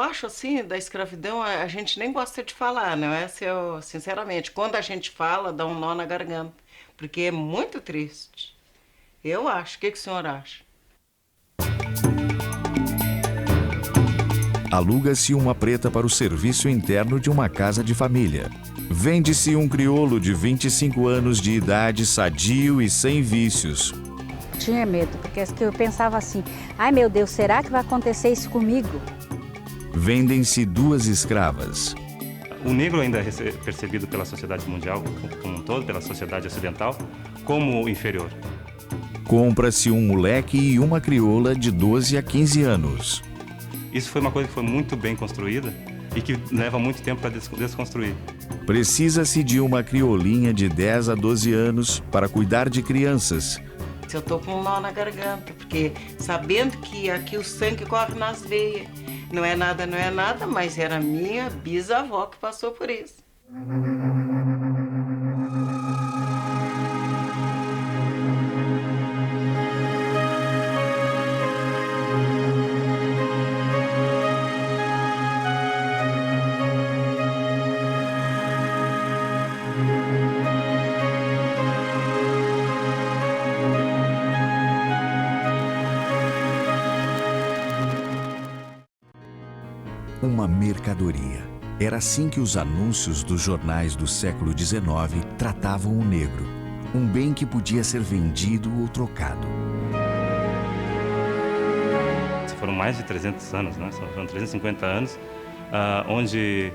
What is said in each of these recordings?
acho, assim, da escravidão, a gente nem gosta de falar, não é? Se eu, sinceramente, quando a gente fala, dá um nó na garganta, porque é muito triste. Eu acho. O que que o senhor acha? Aluga-se uma preta para o serviço interno de uma casa de família. Vende-se um crioulo de 25 anos de idade, sadio e sem vícios. Tinha medo, porque eu pensava assim, ai meu Deus, será que vai acontecer isso comigo? Vendem-se 2 escravas. O negro ainda é percebido pela sociedade mundial como um todo, pela sociedade ocidental, como inferior. Compra-se um moleque e uma crioula de 12 a 15 anos. Isso foi uma coisa que foi muito bem construída e que leva muito tempo para desconstruir. Precisa-se de uma crioulinha de 10 a 12 anos para cuidar de crianças. Eu tô com um nó na garganta, porque sabendo que aqui o sangue corre nas veias, não é nada, mas era minha bisavó que passou por isso. Uma mercadoria. Era assim que os anúncios dos jornais do século XIX tratavam o negro. Um bem que podia ser vendido ou trocado. Foram mais de 300 anos, né? Foram 350 anos, onde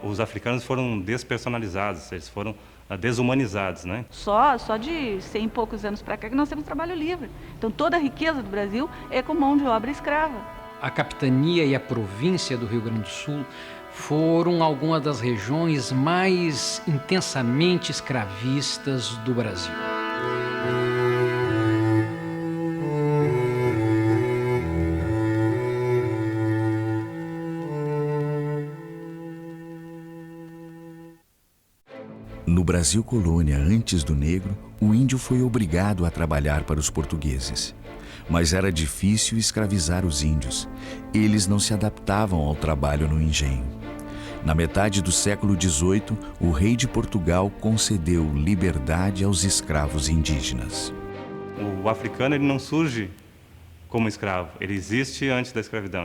os africanos foram despersonalizados, eles foram desumanizados, né? Só de 100 e poucos anos para cá que nós temos trabalho livre. Então toda a riqueza do Brasil é com mão de obra escrava. A capitania e a província do Rio Grande do Sul foram algumas das regiões mais intensamente escravistas do Brasil. No Brasil colônia, antes do negro, o índio foi obrigado a trabalhar para os portugueses. Mas era difícil escravizar os índios. Eles não se adaptavam ao trabalho no engenho. Na metade do século XVIII, o rei de Portugal concedeu liberdade aos escravos indígenas. O africano ele não surge como escravo, ele existe antes da escravidão.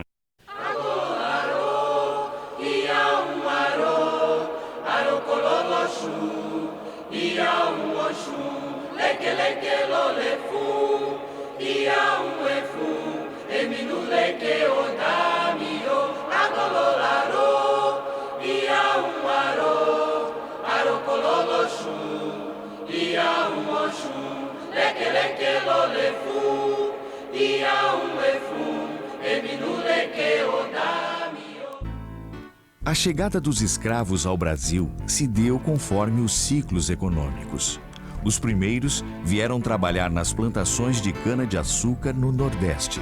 A chegada dos escravos ao Brasil se deu conforme os ciclos econômicos. Os primeiros vieram trabalhar nas plantações de cana-de-açúcar no Nordeste.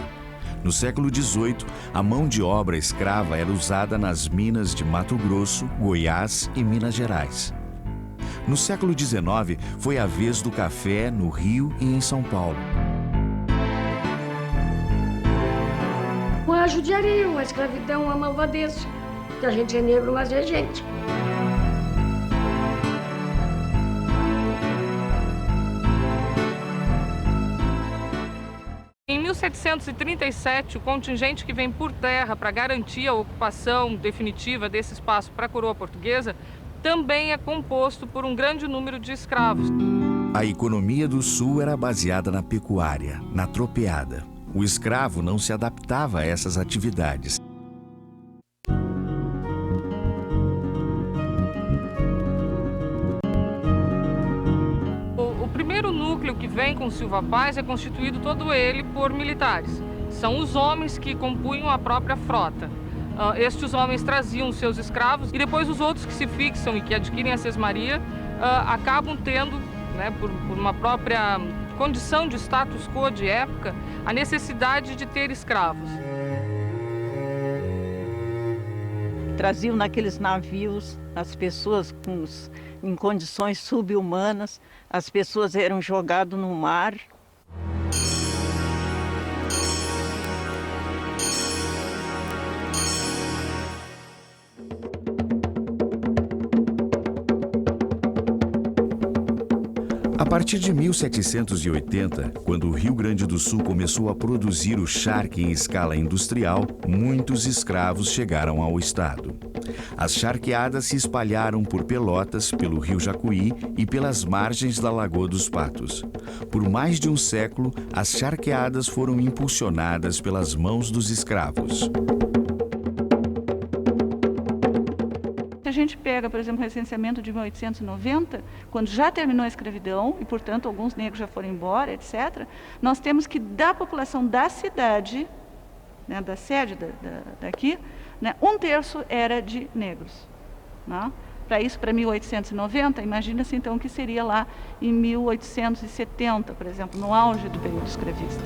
No século XVIII, a mão de obra escrava era usada nas minas de Mato Grosso, Goiás e Minas Gerais. No século XIX, foi a vez do café no Rio e em São Paulo. A judiaria, a escravidão, a malvadeza. Que a gente é negro, mas é gente. Em 1737, o contingente que vem por terra para garantir a ocupação definitiva desse espaço para a coroa portuguesa também é composto por um grande número de escravos. A economia do Sul era baseada na pecuária, na tropeada. O escravo não se adaptava a essas atividades. O primeiro núcleo que vem com Silva Paz é constituído todo ele por militares. São os homens que compunham a própria frota. Estes homens traziam seus escravos e depois os outros que se fixam e que adquirem a sesmaria acabam tendo, né, por uma própria condição de status quo de época, a necessidade de ter escravos. Traziam naqueles navios as pessoas em condições subhumanas, as pessoas eram jogadas no mar. A partir de 1780, quando o Rio Grande do Sul começou a produzir o charque em escala industrial, muitos escravos chegaram ao estado. As charqueadas se espalharam por Pelotas, pelo Rio Jacuí e pelas margens da Lagoa dos Patos. Por mais de um século, as charqueadas foram impulsionadas pelas mãos dos escravos. Se a gente pega, por exemplo, o recenseamento de 1890, quando já terminou a escravidão, e, portanto, alguns negros já foram embora, etc., nós temos que, da população da cidade, né, da sede daqui, né, 1/3 era de negros. Né? Para isso, para 1890, imagina-se então o que seria lá em 1870, por exemplo, no auge do período escravista.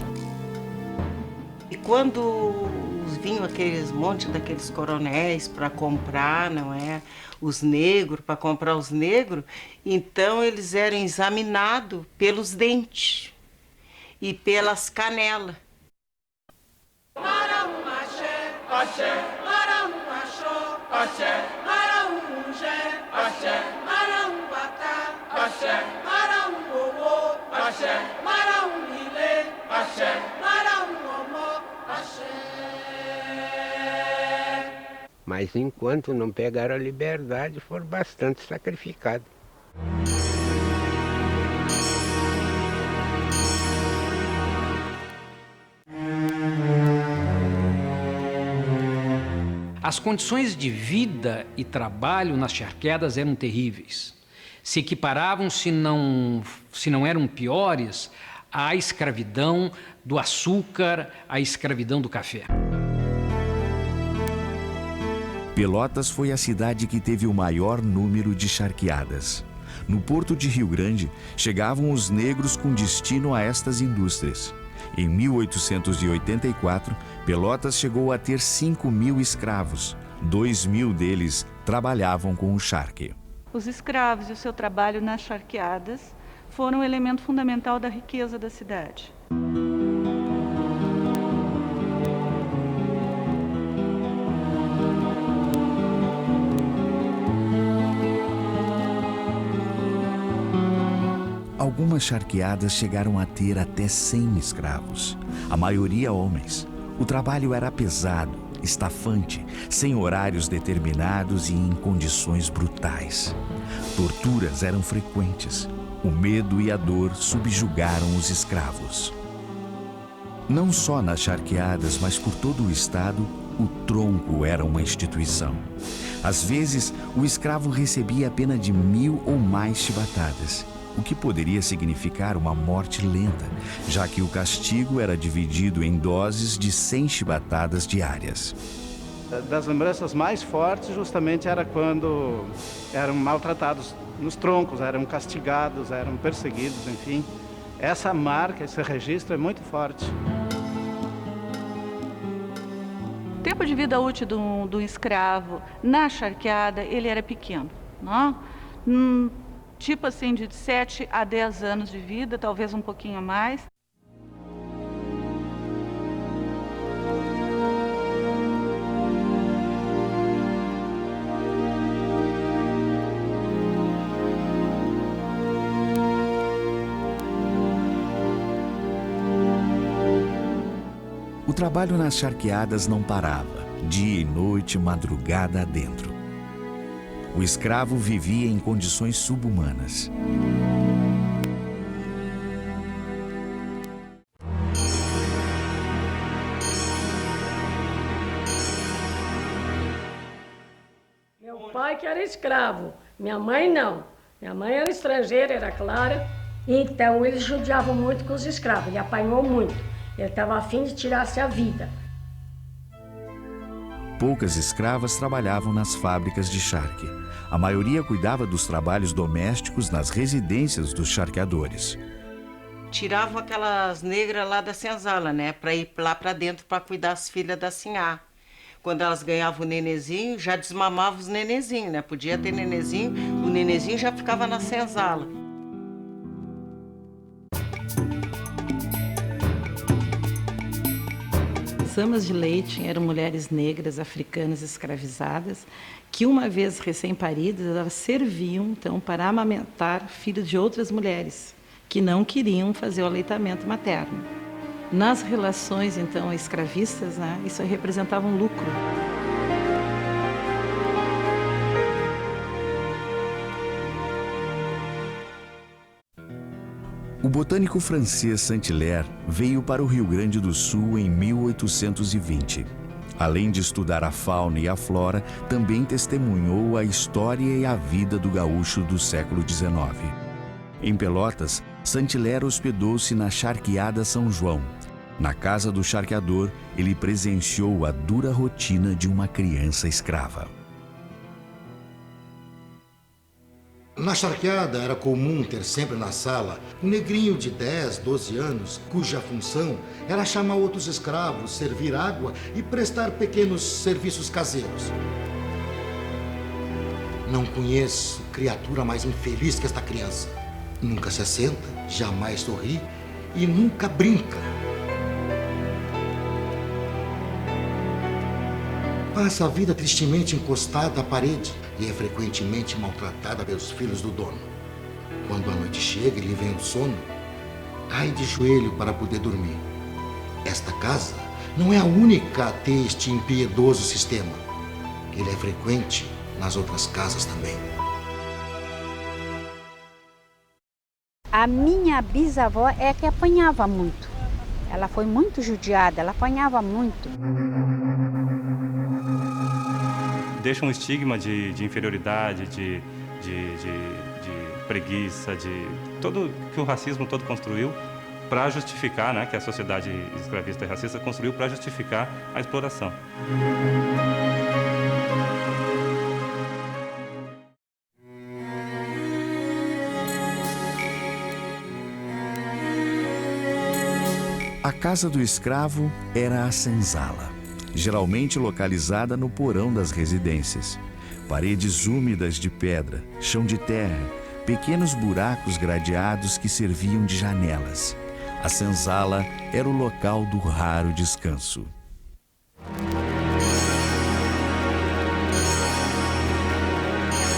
E quando vinham aqueles monte daqueles coronéis para comprar, não é, os negros, para comprar os negros, então eles eram examinados pelos dentes e pelas canelas. Mas enquanto não pegaram a liberdade, foram bastante sacrificados. As condições de vida e trabalho nas charqueadas eram terríveis. Se equiparavam, se não eram piores, à escravidão do açúcar, à escravidão do café. Pelotas foi a cidade que teve o maior número de charqueadas. No porto de Rio Grande, chegavam os negros com destino a estas indústrias. Em 1884, Pelotas chegou a ter 5.000 escravos. 2.000 deles trabalhavam com o charque. Os escravos e o seu trabalho nas charqueadas foram um elemento fundamental da riqueza da cidade. Algumas charqueadas chegaram a ter até 100 escravos, a maioria homens. O trabalho era pesado, estafante, sem horários determinados e em condições brutais. Torturas eram frequentes. O medo e a dor subjugaram os escravos. Não só nas charqueadas, mas por todo o estado, o tronco era uma instituição. Às vezes, o escravo recebia a pena de 1.000 ou mais chibatadas, o que poderia significar uma morte lenta, já que o castigo era dividido em doses de 100 chibatadas diárias. Das lembranças mais fortes justamente era quando eram maltratados nos troncos, eram castigados, eram perseguidos, enfim. Essa marca, esse registro é muito forte. O tempo de vida útil do escravo na charqueada, ele era pequeno, não? Tipo assim, de 7 a 10 anos de vida, talvez um pouquinho a mais. O trabalho nas charqueadas não parava, dia e noite, madrugada adentro. O escravo vivia em condições subhumanas. Meu pai que era escravo, minha mãe não. Minha mãe era estrangeira, era clara. Então eles judiavam muito com os escravos, ele apanhou muito. Ele estava a fim de tirar-se a vida. Poucas escravas trabalhavam nas fábricas de charque. A maioria cuidava dos trabalhos domésticos nas residências dos charqueadores. Tiravam aquelas negras lá da senzala, né? Para ir lá para dentro para cuidar das filhas da sinhá. Quando elas ganhavam o nenezinho, já desmamavam os nenezinhos, né? Podia ter nenezinho, o nenezinho já ficava na senzala. As amas de leite eram mulheres negras africanas escravizadas que, uma vez recém-paridas, elas serviam então para amamentar filhos de outras mulheres. que não queriam fazer o aleitamento materno. Nas relações, então, escravistas, né, isso representava um lucro. O botânico francês Saint-Hilaire veio para o Rio Grande do Sul em 1820. Além de estudar a fauna e a flora, também testemunhou a história e a vida do gaúcho do século XIX. Em Pelotas, Saint-Hilaire hospedou-se na Charqueada São João. Na casa do charqueador, ele presenciou a dura rotina de uma criança escrava. Na charqueada era comum ter sempre na sala um negrinho de 10, 12 anos, cuja função era chamar outros escravos, servir água e prestar pequenos serviços caseiros. Não conheço criatura mais infeliz que esta criança. Nunca se assenta, jamais sorri e nunca brinca. Passa a vida tristemente encostada à parede e é frequentemente maltratada pelos filhos do dono. Quando a noite chega e lhe vem o sono, cai de joelho para poder dormir. Esta casa não é a única a ter este impiedoso sistema. Ele é frequente nas outras casas também. A minha bisavó é que apanhava muito. Ela foi muito judiada, ela apanhava muito. Deixa um estigma de inferioridade, de preguiça, de tudo que o racismo todo construiu para justificar, né, que a sociedade escravista e racista construiu para justificar a exploração. A casa do escravo era a senzala, geralmente localizada no porão das residências. Paredes úmidas de pedra, chão de terra, pequenos buracos gradeados que serviam de janelas. A senzala era o local do raro descanso.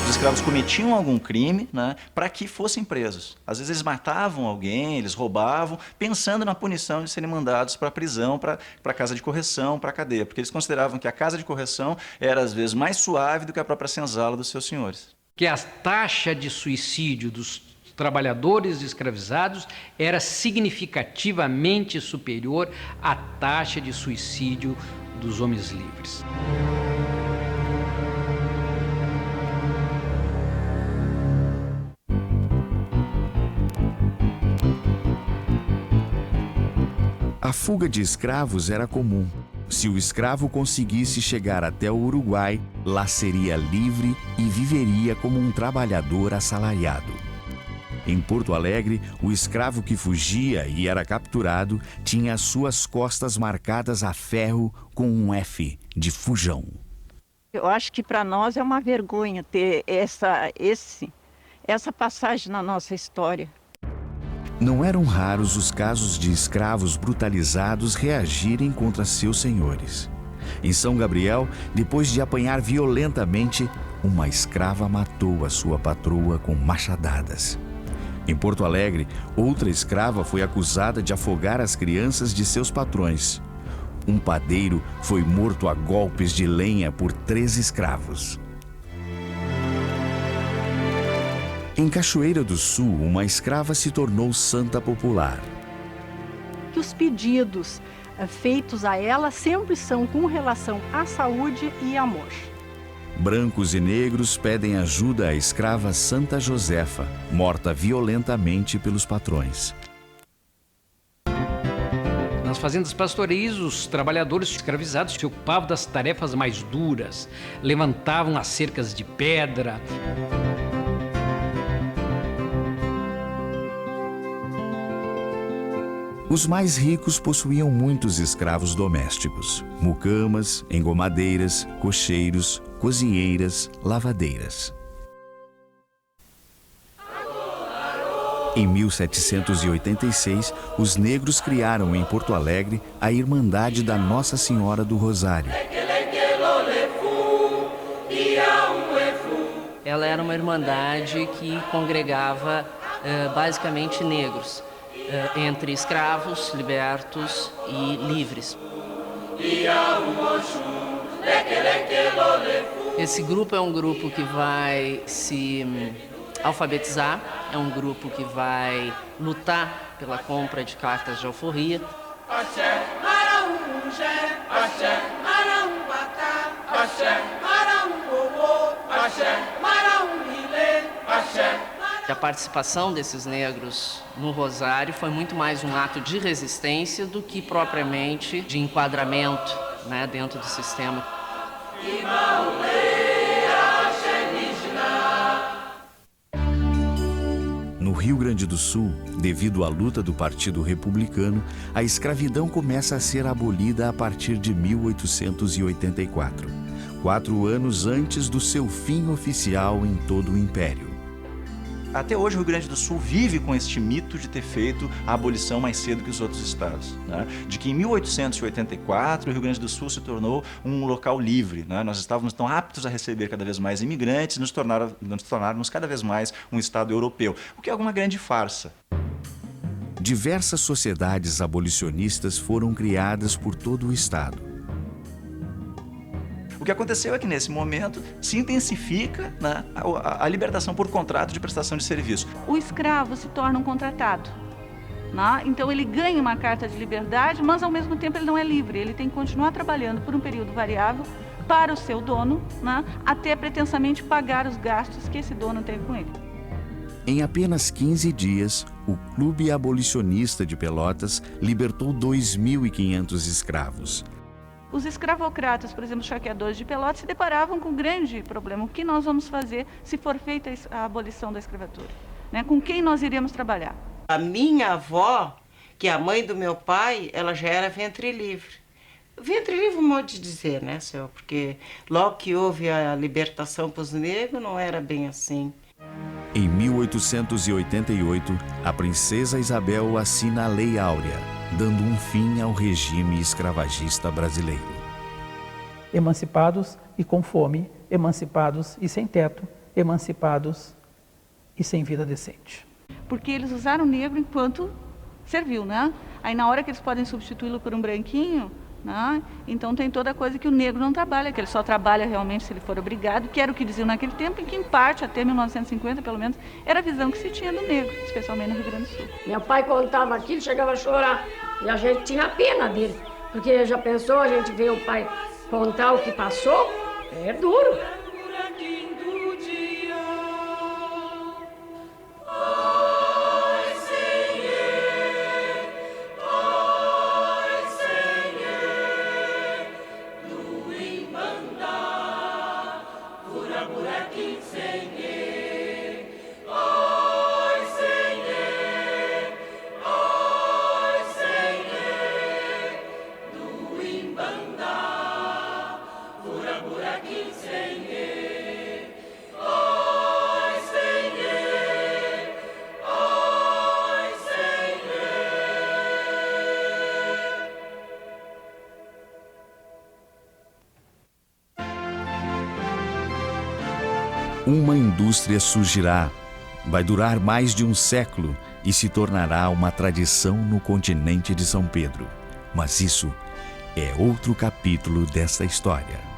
Os escravos cometiam algum crime, né, para que fossem presos. Às vezes eles matavam alguém, eles roubavam, pensando na punição de serem mandados para a prisão, para a casa de correção, para a cadeia, porque eles consideravam que a casa de correção era às vezes mais suave do que a própria senzala dos seus senhores. Que a taxa de suicídio dos trabalhadores escravizados era significativamente superior à taxa de suicídio dos homens livres. A fuga de escravos era comum. Se o escravo conseguisse chegar até o Uruguai, lá seria livre e viveria como um trabalhador assalariado. Em Porto Alegre, o escravo que fugia e era capturado tinha as suas costas marcadas a ferro com um F de fujão. Eu acho que para nós é uma vergonha ter essa passagem na nossa história. Não eram raros os casos de escravos brutalizados reagirem contra seus senhores. Em São Gabriel, depois de apanhar violentamente, uma escrava matou a sua patroa com machadadas. Em Porto Alegre, outra escrava foi acusada de afogar as crianças de seus patrões. Um padeiro foi morto a golpes de lenha por 3 escravos. Em Cachoeira do Sul, uma escrava se tornou santa popular. Que os pedidos feitos a ela sempre são com relação à saúde e amor. Brancos e negros pedem ajuda à escrava Santa Josefa, morta violentamente pelos patrões. Nas fazendas pastoris, os trabalhadores escravizados se ocupavam das tarefas mais duras, levantavam as cercas de pedra. Os mais ricos possuíam muitos escravos domésticos, mucamas, engomadeiras, cocheiros, cozinheiras, lavadeiras. Em 1786, os negros criaram em Porto Alegre a Irmandade da Nossa Senhora do Rosário. Ela era uma irmandade que congregava basicamente negros, entre escravos, libertos e livres. Esse grupo é um grupo que vai se alfabetizar, é um grupo que vai lutar pela compra de cartas de alforria. A participação desses negros no Rosário foi muito mais um ato de resistência do que propriamente de enquadramento, né, dentro do sistema. No Rio Grande do Sul, devido à luta do Partido Republicano, a escravidão começa a ser abolida a partir de 1884, 4 anos antes do seu fim oficial em todo o Império. Até hoje o Rio Grande do Sul vive com este mito de ter feito a abolição mais cedo que os outros estados, né? De que em 1884 o Rio Grande do Sul se tornou um local livre, né? Nós estávamos tão aptos a receber cada vez mais imigrantes, nos tornarmos cada vez mais um estado europeu, o que é uma grande farsa. Diversas sociedades abolicionistas foram criadas por todo o estado. O que aconteceu é que, nesse momento, se intensifica, né, a libertação por contrato de prestação de serviço. O escravo se torna um contratado, né? Então ele ganha uma carta de liberdade, mas ao mesmo tempo ele não é livre. Ele tem que continuar trabalhando por um período variável para o seu dono, né, até pretensamente pagar os gastos que esse dono teve com ele. Em apenas 15 dias, o Clube Abolicionista de Pelotas libertou 2.500 escravos. Os escravocratas, por exemplo, os charqueadores de Pelotas, se deparavam com um grande problema. O que nós vamos fazer se for feita a abolição da escravatura? Né? Com quem nós iremos trabalhar? A minha avó, que é a mãe do meu pai, ela já era ventre livre. Ventre livre, um modo de dizer, né, senhor? Porque logo que houve a libertação para os negros, não era bem assim. Em 1888, a princesa Isabel assina a Lei Áurea, dando um fim ao regime escravagista brasileiro. Emancipados e com fome, emancipados e sem teto, emancipados e sem vida decente. Porque eles usaram o negro enquanto serviu, né? Aí na hora que eles podem substituí-lo por um branquinho, né? Então tem toda a coisa que o negro não trabalha, que ele só trabalha realmente se ele for obrigado, que era o que diziam naquele tempo, e que em parte, até 1950 pelo menos, era a visão que se tinha do negro, especialmente no Rio Grande do Sul. Meu pai contava aquilo, chegava a chorar, e a gente tinha pena dele, porque já pensou, a gente vê o pai contar o que passou, é duro. Uma indústria surgirá, vai durar mais de um século e se tornará uma tradição no continente de São Pedro. Mas isso é outro capítulo desta história.